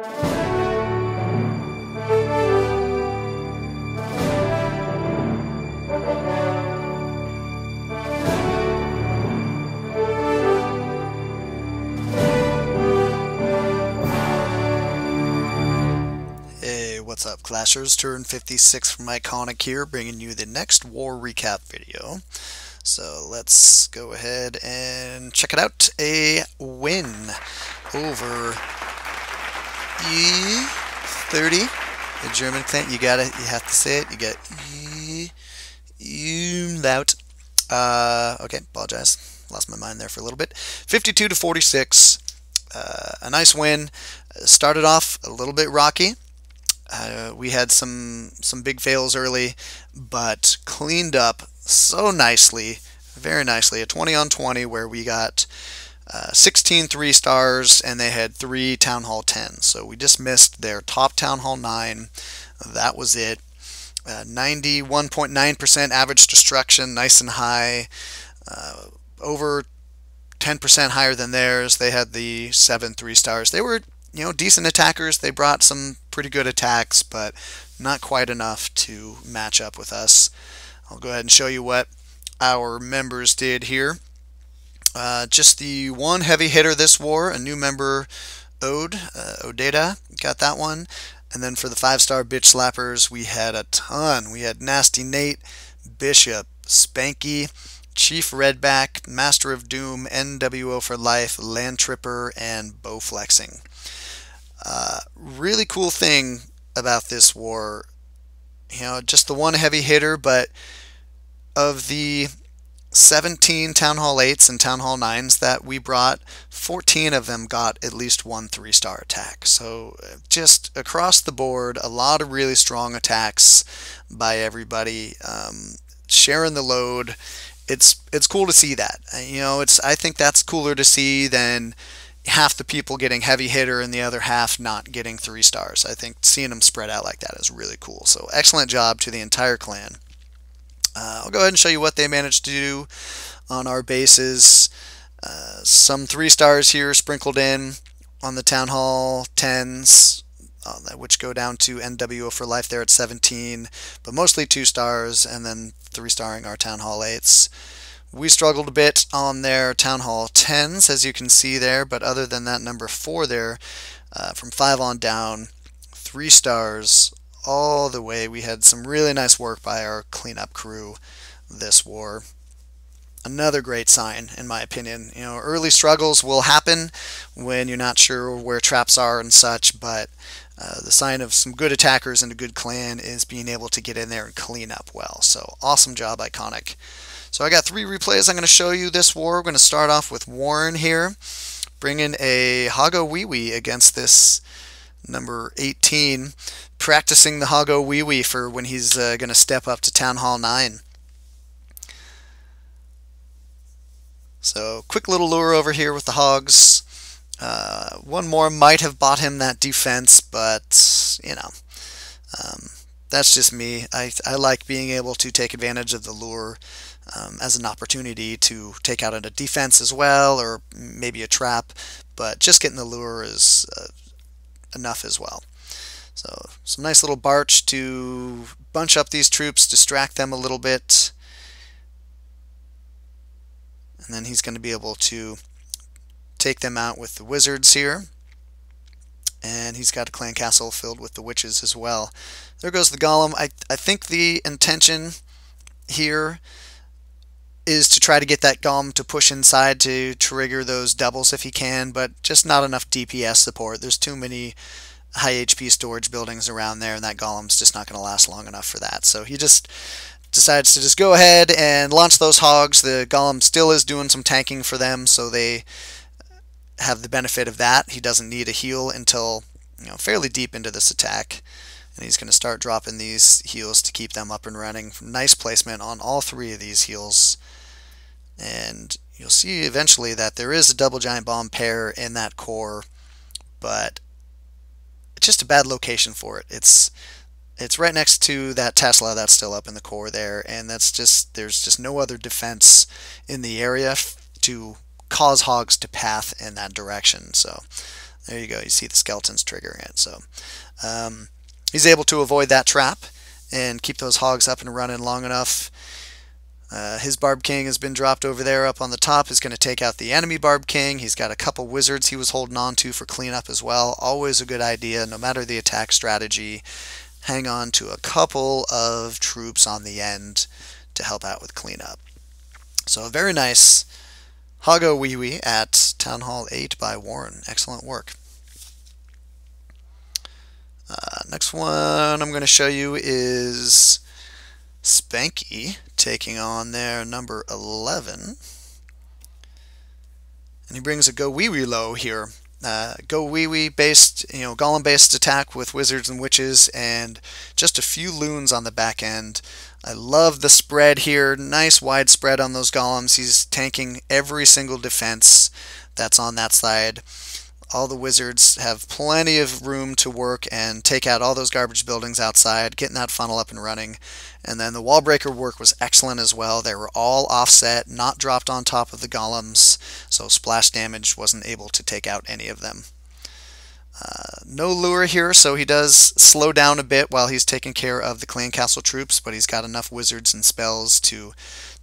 What's up, Clashers? Turn 56 from iKonik here, bringing you the next war recap video. So let's go ahead and check it out. A win over E30, the German clan. You have to say it. You get E-laut. Okay, apologize. Lost my mind there for a little bit. 52-46. A nice win. Started off a little bit rocky. We had some big fails early, but cleaned up so nicely, very nicely. A 20-on-20 where we got 16 3-stars and they had 3 Town Hall 10s. So we just missed their top Town Hall 9. That was it. 91.9% average destruction, nice and high. Over 10% higher than theirs. They had the 7 3-stars. They were, decent attackers. They brought some pretty good attacks, but not quite enough to match up with us. I'll go ahead and show you what our members did here. Just the one heavy hitter this war, a new member, OdedA, got that one. And then for the 5-star bitch slappers, we had a ton. We had Nasty Nate, Bishop, Spanky, Chief Redback, Master of Doom, NWO for Life, Lantriper, and bowflexing. Really cool thing about this war, just the one heavy hitter, but of the 17 Town Hall 8s and Town Hall 9s that we brought, 14 of them got at least one 3-star attack. So just across the board, a lot of really strong attacks by everybody, sharing the load. It's cool to see that. I think that's cooler to see than half the people getting heavy hitter and the other half not getting 3-stars. I think seeing them spread out like that is really cool. So excellent job to the entire clan. I'll go ahead and show you what they managed to do on our bases. Some 3-stars here sprinkled in on the Town Hall 10s, which go down to NWO for Life there at 17, but mostly 2-stars, and then 3-starring our Town Hall 8s. We struggled a bit on their Town Hall 10s, as you can see there, but other than that, number 4 there, from 5 on down, 3-stars all the way. We had some really nice work by our cleanup crew this war. Another great sign, in my opinion. Early struggles will happen when you're not sure where traps are and such, but the sign of some good attackers and a good clan is being able to get in there and clean up well. So awesome job, iKonik. So I got 3 replays I'm going to show you this war. We're going to start off with Warren here, bringing a hogowiwi against this number 18, practicing the hogowiwi for when he's going to step up to Town Hall 9. So quick little lure over here with the hogs. One more might have bought him that defense, but that's just me. I like being able to take advantage of the lure as an opportunity to take out a defense as well, or maybe a trap, but just getting the lure is enough as well. So some nice little barch to bunch up these troops, distract them a little bit, and then he's going to be able to take them out with the wizards here. And he's got a clan castle filled with the witches as well. There goes the golem. I think the intention here is to try to get that golem to push inside to trigger those doubles if he can, but just not enough DPS support. There's too many high HP storage buildings around there, and that golem's just not going to last long enough for that. So he just decides to just go ahead and launch those hogs. The golem still is doing some tanking for them, so they have the benefit of that. He doesn't need a heal until fairly deep into this attack, and he's going to start dropping these heals to keep them up and running. Nice placement on all 3 of these heals, and you'll see eventually that there is a double giant bomb pair in that core, but it's just a bad location for it. It's right next to that Tesla that's still up in the core there, and there's just no other defense in the area to cause hogs to path in that direction. So There you go. You see the skeletons triggering it. So he's able to avoid that trap and keep those hogs up and running long enough. His Barb King has been dropped over there up on the top. Is going to take out the enemy Barb King. He's got a couple wizards he was holding on to for cleanup as well. Always a good idea, no matter the attack strategy. Hang on to a couple of troops on the end to help out with cleanup. So very nice hogowiwi at Town Hall 8 by Warren. Excellent work. Next one I'm going to show you is Spanky taking on their number 11. And he brings a gowiwilo here. Gowiwi based, golem based attack with wizards and witches, and just a few loons on the back end. I love the spread here. Nice wide spread on those golems. He's tanking every single defense that's on that side. All the wizards have plenty of room to work and take out all those garbage buildings outside, getting that funnel up and running. And then the wall breaker work was excellent as well. They were all offset, not dropped on top of the golems, so splash damage wasn't able to take out any of them. No lure here, so he does slow down a bit while he's taking care of the clan castle troops, but he's got enough wizards and spells to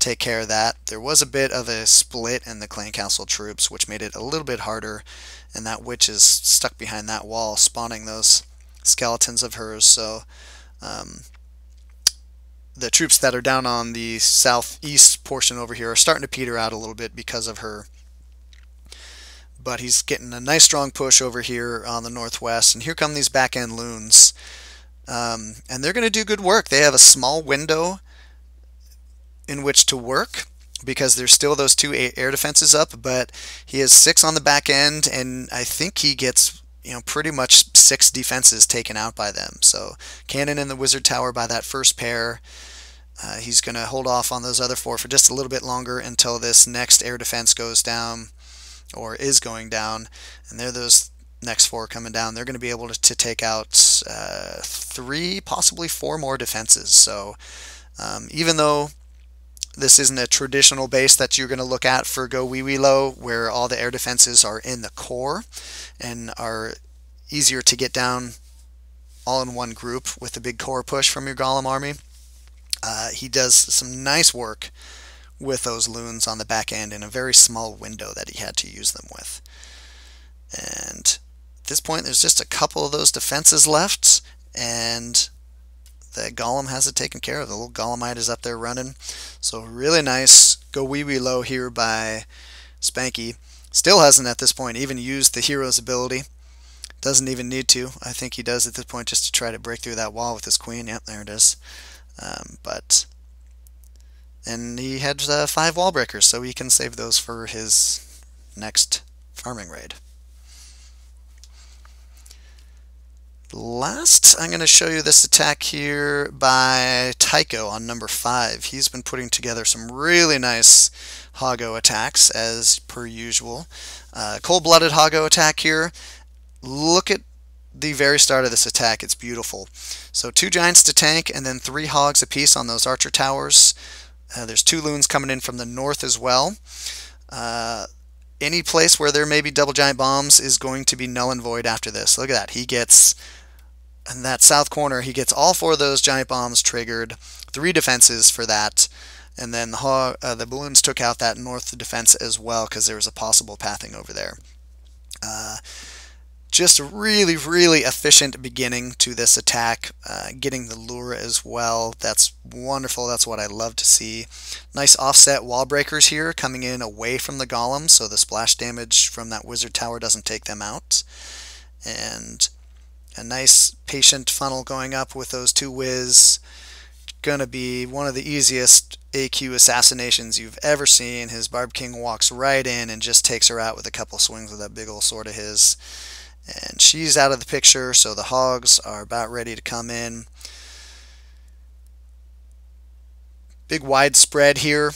take care of that. There was a bit of a split in the clan castle troops, which made it a little bit harder, and that witch is stuck behind that wall, spawning those skeletons of hers. So the troops that are down on the southeast portion over here are starting to peter out a little bit because of her. But he's getting a nice strong push over here on the northwest, and here come these back end loons. And they're going to do good work. They have a small window in which to work, because there's still those 2 air defenses up, but he has 6 on the back end, and I think he gets pretty much 6 defenses taken out by them. So cannon in the wizard tower by that first pair. He's going to hold off on those other 4 for just a little bit longer until this next air defense goes down, or is going down, and there those next 4 coming down. They're going to be able to take out 3, possibly 4 more defenses. So even though this isn't a traditional base that you're going to look at for gowiwilo, where all the air defenses are in the core and are easier to get down all in one group with a big core push from your golem army, he does some nice work with those loons on the back end in a very small window that he had to use them with. And at this point, there's just a couple of those defenses left, and the golem has it taken care of. The little golemite is up there running. So really nice gowiwilo here by Spanky. Still hasn't at this point even used the hero's ability. Doesn't even need to. I think he does at this point just to try to break through that wall with his queen. Yep, there it is. And he had 5 wall breakers, so he can save those for his next farming raid. Last, I'm going to show you this attack here by Tycho on number 5. He's been putting together some really nice hogo attacks, as per usual. Cold-blooded hogo attack here. Look at the very start of this attack. It's beautiful. So 2 giants to tank, and then 3 hogs apiece on those archer towers. There's 2 loons coming in from the north as well. Any place where there may be double giant bombs is going to be null and void after this. Look at that. He gets, in that south corner, he gets all 4 of those giant bombs triggered. 3 defenses for that. And then the balloons took out that north defense as well, because there was a possible pathing over there. Just a really, really efficient beginning to this attack, getting the lure as well. That's wonderful. That's what I love to see. Nice offset wall breakers here, coming in away from the golem, so the splash damage from that wizard tower doesn't take them out. And a nice patient funnel going up with those 2 whiz. Gonna be one of the easiest AQ assassinations you've ever seen. His Barb King walks right in and just takes her out with a couple swings with that big old sword of his. And she's out of the picture, so the hogs are about ready to come in. Big wide spread here.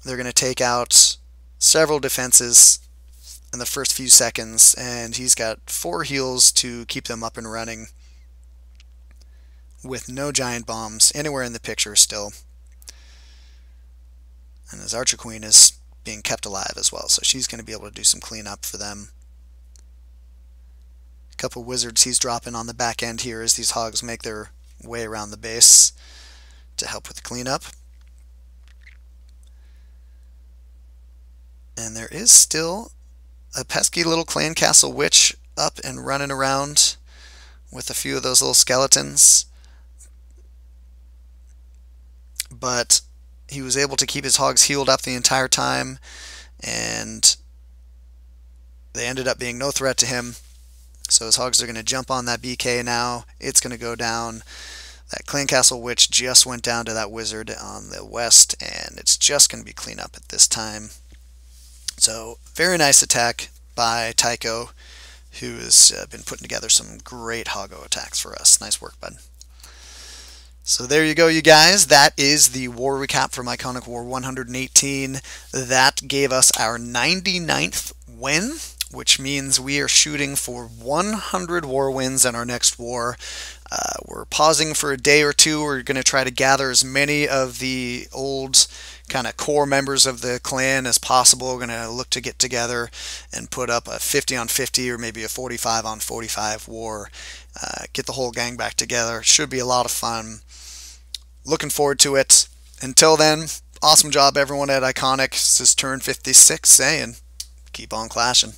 They're going to take out several defenses in the first few seconds, and he's got 4 heals to keep them up and running with no giant bombs anywhere in the picture still. And his Archer Queen is being kept alive as well, so she's going to be able to do some cleanup for them. A couple wizards he's dropping on the back end here as these hogs make their way around the base to help with the cleanup. And there is still a pesky little clan castle witch up and running around with a few of those little skeletons. But he was able to keep his hogs healed up the entire time, and they ended up being no threat to him. So his hogs are going to jump on that BK now. It's going to go down. That clan castle witch just went down to that wizard on the west, and it's just going to be cleanup at this time. So very nice attack by Tycho, who has been putting together some great hogo attacks for us. Nice work, bud. So there you go, you guys. That is the war recap from iKonik War 118. That gave us our 99th win, which means we are shooting for 100 war wins in our next war. We're pausing for a day or two. We're going to try to gather as many of the old kind of core members of the clan as possible. We're going to look to get together and put up a 50 on 50 or maybe a 45 on 45 war. Get the whole gang back together. Should be a lot of fun. Looking forward to it. Until then, awesome job everyone at iKonik. This is turn 56, and keep on clashing.